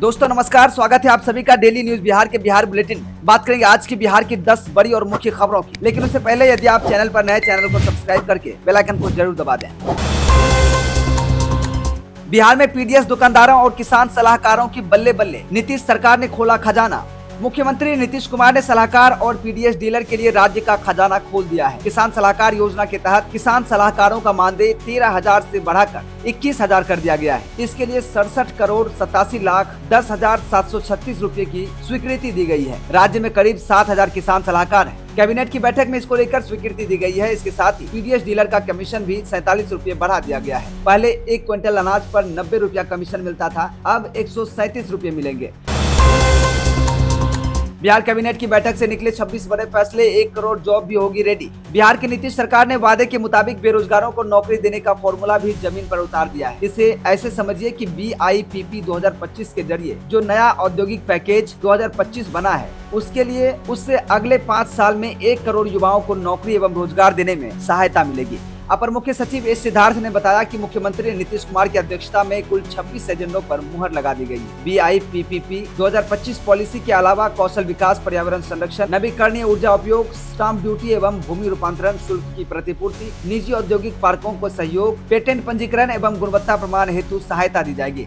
दोस्तों नमस्कार, स्वागत है आप सभी का डेली न्यूज बिहार के बिहार बुलेटिन में। बात करेंगे आज की बिहार की 10 बड़ी और मुख्य खबरों की, लेकिन उससे पहले यदि आप चैनल पर नए, चैनल को सब्सक्राइब करके बेल आइकन को जरूर दबा दें। बिहार में पीडीएस दुकानदारों और किसान सलाहकारों की बल्ले बल्ले, नीतीश सरकार ने खोला खजाना। मुख्यमंत्री नीतीश कुमार ने सलाहकार और पीडीएस डीलर के लिए राज्य का खजाना खोल दिया है। किसान सलाहकार योजना के तहत किसान सलाहकारों का मानदेय 13,000 से बढ़ाकर 21,000 कर दिया गया है। इसके लिए 67,87,10,736 रूपए की स्वीकृति दी गई है। राज्य में करीब 7,000 किसान सलाहकार हैं। कैबिनेट की बैठक में इसको लेकर स्वीकृति दी गई है। इसके साथ ही पीडीएस डीलर का कमीशन भी 47 रूपए बढ़ा दिया गया है। पहले 1 क्विंटल अनाज पर 90 रूपया कमीशन मिलता था, अब 137 रूपए मिलेंगे। बिहार कैबिनेट की बैठक से निकले 26 बड़े फैसले, 1 करोड़ जॉब भी होगी रेडी। बिहार की नीतीश सरकार ने वादे के मुताबिक बेरोजगारों को नौकरी देने का फॉर्मूला भी जमीन पर उतार दिया है। इसे ऐसे समझिए कि BIPP 2025 के जरिए जो नया औद्योगिक पैकेज 2025 बना है, उससे अगले 5 साल में 1 करोड़ युवाओं को नौकरी एवं रोजगार देने में सहायता मिलेगी। अपर मुख्य सचिव एस सिद्धार्थ ने बताया कि मुख्यमंत्री नीतीश कुमार की अध्यक्षता में कुल 26 एजेंडों पर मुहर लगा दी गई। BIPP 2025 पॉलिसी के अलावा कौशल विकास, पर्यावरण संरक्षण, नवीकरणीय ऊर्जा उपयोग, स्टाम्प ड्यूटी एवं भूमि रूपांतरण शुल्क की प्रतिपूर्ति, निजी औद्योगिक पार्कों को सहयोग, पेटेंट पंजीकरण एवं गुणवत्ता प्रमाण हेतु सहायता दी जाएगी।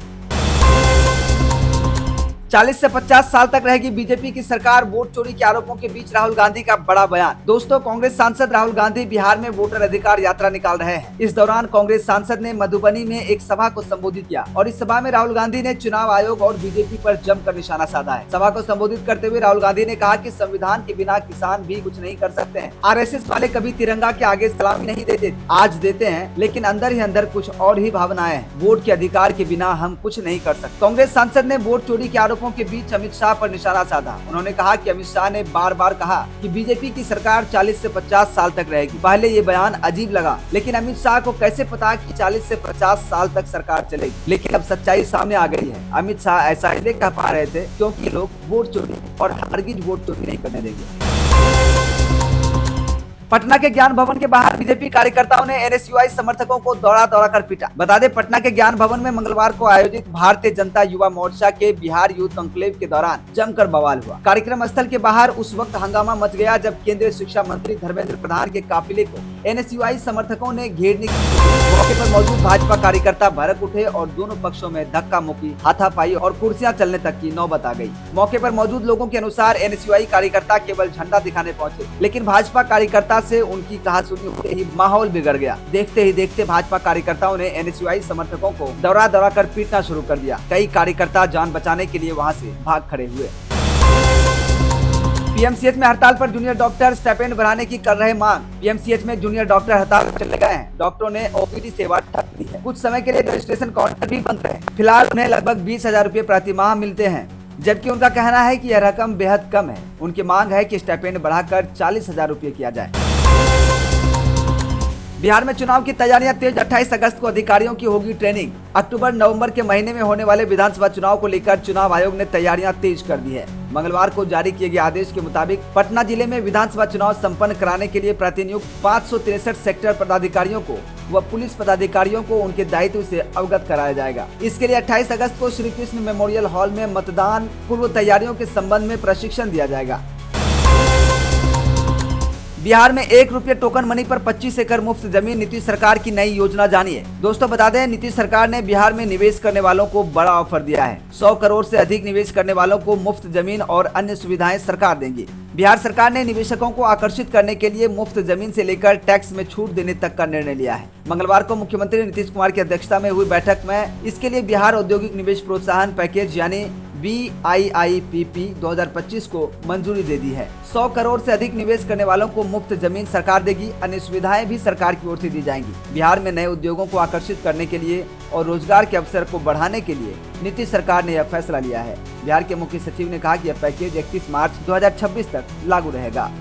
40 से 50 साल तक रहेगी बीजेपी की सरकार, वोट चोरी के आरोपों के बीच राहुल गांधी का बड़ा बयान। दोस्तों, कांग्रेस सांसद राहुल गांधी बिहार में वोटर अधिकार यात्रा निकाल रहे हैं। इस दौरान कांग्रेस सांसद ने मधुबनी में एक सभा को संबोधित किया और इस सभा में राहुल गांधी ने चुनाव आयोग और बीजेपी पर जमकर निशाना साधा है। सभा को संबोधित करते हुए राहुल गांधी ने कहा कि संविधान के बिना किसान भी कुछ नहीं कर सकते हैं। RSS वाले कभी तिरंगा के आगे सलामी नहीं देते, आज देते हैं, लेकिन अंदर ही अंदर कुछ और ही भावनाएं हैं। वोट के अधिकार के बिना हम कुछ नहीं कर सकते। कांग्रेस सांसद ने वोट चोरी के आरोपों के बीच अमित शाह पर निशाना साधा। उन्होंने कहा कि अमित शाह ने बार बार कहा कि बीजेपी की सरकार 40 से 50 साल तक रहेगी। पहले ये बयान अजीब लगा, लेकिन अमित शाह को कैसे पता कि 40 से 50 साल तक सरकार चलेगी। लेकिन अब सच्चाई सामने आ गई है। अमित शाह ऐसा इसलिए कह पा रहे थे क्योंकि लोग वोट चोरी और हरगिज वोट चोरी नहीं करने देंगे। पटना के ज्ञान भवन के बाहर बीजेपी कार्यकर्ताओं ने NSUI समर्थकों को दौड़ा दौड़ा कर पीटा। बता दें, पटना के ज्ञान भवन में मंगलवार को आयोजित भारतीय जनता युवा मोर्चा के बिहार यूथ कॉन्क्लेव के दौरान जमकर बवाल हुआ। कार्यक्रम स्थल के बाहर उस वक्त हंगामा मच गया जब केंद्रीय शिक्षा मंत्री धर्मेंद्र प्रधान के काफिले को NSUI समर्थकों ने घेरने की मौके पर मौजूद भाजपा कार्यकर्ता भड़क उठे और दोनों पक्षों में धक्का मुक्की, हाथापाई और कुर्सियां चलने तक की नौबत आ गई। मौके पर मौजूद लोगों के अनुसार NSUI कार्यकर्ता केवल झंडा दिखाने पहुंचे, लेकिन भाजपा कार्यकर्ता से उनकी कहासुनी होते ही माहौल बिगड़ गया। देखते ही देखते भाजपा कार्यकर्ताओं ने NSUI समर्थकों को दौड़ा दौड़ा कर पीटना शुरू कर दिया। कई कार्यकर्ता जान बचाने के लिए वहां से भाग खड़े हुए। PMCH में हड़ताल पर जूनियर डॉक्टर स्टाइपेंड बढ़ाने की कर रहे मांग। PMCH में जूनियर डॉक्टर हड़ताल पर चले गए हैं। डॉक्टरों ने OPD सेवा ठप दी है। कुछ समय के लिए रजिस्ट्रेशन काउंटर भी बंद रहे। फिलहाल उन्हें लगभग 20,000 रूपए प्रति माह मिलते हैं, जबकि उनका कहना है कि यह रकम बेहद कम है। उनकी मांग है कि स्टाइपेंड बढ़ाकर 40,000 रूपए किया जाए। बिहार में चुनाव की तैयारियां तेज। 28 अगस्त को अधिकारियों की होगी ट्रेनिंग। अक्टूबर नवंबर के महीने में होने वाले विधानसभा चुनाव को लेकर चुनाव आयोग ने तैयारियां तेज कर दी है। मंगलवार को जारी किए गए आदेश के मुताबिक पटना जिले में विधानसभा चुनाव संपन्न कराने के लिए प्रतिनियुक्त 563 सेक्टर पदाधिकारियों को व पुलिस पदाधिकारियों को उनके दायित्व से अवगत कराया जाएगा। इसके लिए 28 अगस्त को श्री कृष्ण मेमोरियल हॉल में मतदान पूर्व तैयारियों के संबंध में प्रशिक्षण दिया जाएगा। बिहार में 1 रुपये टोकन मनी पर 25 एकड़ मुफ्त जमीन, नीतीश सरकार की नई योजना जानिए। दोस्तों बता दें, नीतीश सरकार ने बिहार में निवेश करने वालों को बड़ा ऑफर दिया है। 100 करोड़ से अधिक निवेश करने वालों को मुफ्त जमीन और अन्य सुविधाएं सरकार देंगी। बिहार सरकार ने निवेशकों को आकर्षित करने के लिए मुफ्त जमीन से लेकर टैक्स में छूट देने तक का निर्णय लिया है। मंगलवार को मुख्यमंत्री नीतीश कुमार की अध्यक्षता में हुई बैठक में इसके लिए बिहार औद्योगिक निवेश प्रोत्साहन पैकेज यानी BIPP 2025 को मंजूरी दे दी है। 100 करोड़ से अधिक निवेश करने वालों को मुफ्त जमीन सरकार देगी। अन्य सुविधाएं भी सरकार की ओर से दी जाएंगी। बिहार में नए उद्योगों को आकर्षित करने के लिए और रोजगार के अवसर को बढ़ाने के लिए नीतीश सरकार ने यह फैसला लिया है। बिहार के मुख्य सचिव ने कहा कि यह पैकेज 31 मार्च 2026 तक लागू रहेगा।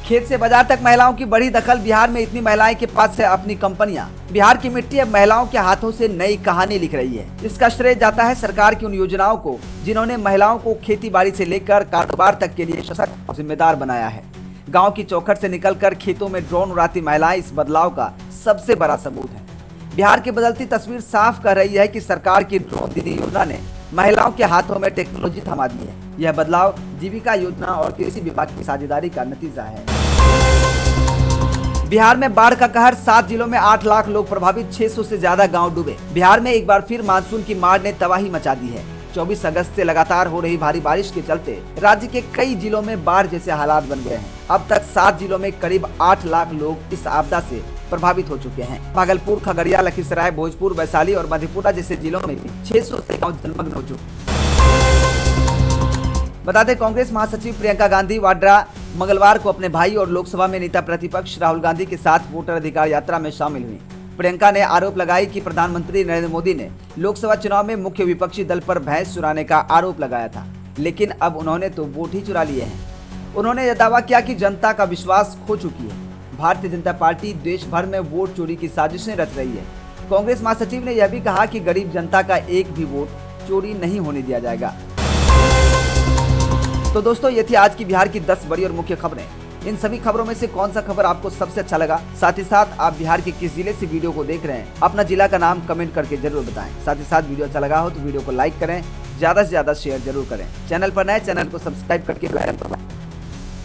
खेत से बाजार तक महिलाओं की बड़ी दखल। बिहार में इतनी महिलाएं के पास है अपनी कंपनियां। बिहार की मिट्टी अब महिलाओं के हाथों से नई कहानी लिख रही है। इसका श्रेय जाता है सरकार की उन योजनाओं को जिन्होंने महिलाओं को खेती बाड़ी से लेकर कारोबार तक के लिए सशक्त और जिम्मेदार बनाया है। गांव की चौखट से निकलकर खेतों में ड्रोन उड़ाती महिलाएं इस बदलाव का सबसे बड़ा सबूत है। बिहार की बदलती तस्वीर साफ कर रही है कि सरकार की ड्रोन दीदी योजना ने महिलाओं के हाथों में टेक्नोलॉजी थमा दी है। यह बदलाव जीविका योजना और कृषि विभाग की साझेदारी का नतीजा है। बिहार में बाढ़ का कहर, 7 जिलों में 8 लाख लोग प्रभावित, 600 से ज्यादा गांव डूबे। बिहार में एक बार फिर मानसून की मार ने तबाही मचा दी है। 24 अगस्त से लगातार हो रही भारी बारिश के चलते राज्य के कई जिलों में बाढ़ जैसे हालात बन गए हैं। अब तक 7 जिलों में करीब 8 लाख लोग इस आपदा से प्रभावित हो चुके हैं। भागलपुर, खगड़िया, लखीसराय, भोजपुर, वैशाली और मधेपुरा जैसे जिलों में भी 600 से गाँव जलमग्न हो चुके। बता दें, कांग्रेस महासचिव प्रियंका गांधी वाड्रा मंगलवार को अपने भाई और लोकसभा में नेता प्रतिपक्ष राहुल गांधी के साथ वोटर अधिकार यात्रा में शामिल हुई। प्रियंका ने आरोप लगाई कि प्रधानमंत्री नरेंद्र मोदी ने लोकसभा चुनाव में मुख्य विपक्षी दल पर भैंस चुराने का आरोप लगाया था, लेकिन अब उन्होंने तो वोट ही चुरा लिए हैं। उन्होंने यह दावा किया कि जनता का विश्वास खो चुकी है। भारतीय जनता पार्टी देश भर में वोट चोरी की साजिशें रच रही है। कांग्रेस महासचिव ने यह भी कहा कि गरीब जनता का एक भी वोट चोरी नहीं होने दिया जाएगा। तो दोस्तों, ये थी आज की बिहार की 10 बड़ी और मुख्य खबरें। इन सभी खबरों में से कौन सा खबर आपको सबसे अच्छा लगा? साथ ही साथ आप बिहार के किस जिले से वीडियो को देख रहे हैं, अपना जिला का नाम कमेंट करके जरूर बताएं। साथ ही साथ वीडियो अच्छा लगा हो तो वीडियो को लाइक करें, ज्यादा से ज्यादा शेयर जरूर करें। चैनल पर नए, चैनल को सब्सक्राइब करके बेल आइकन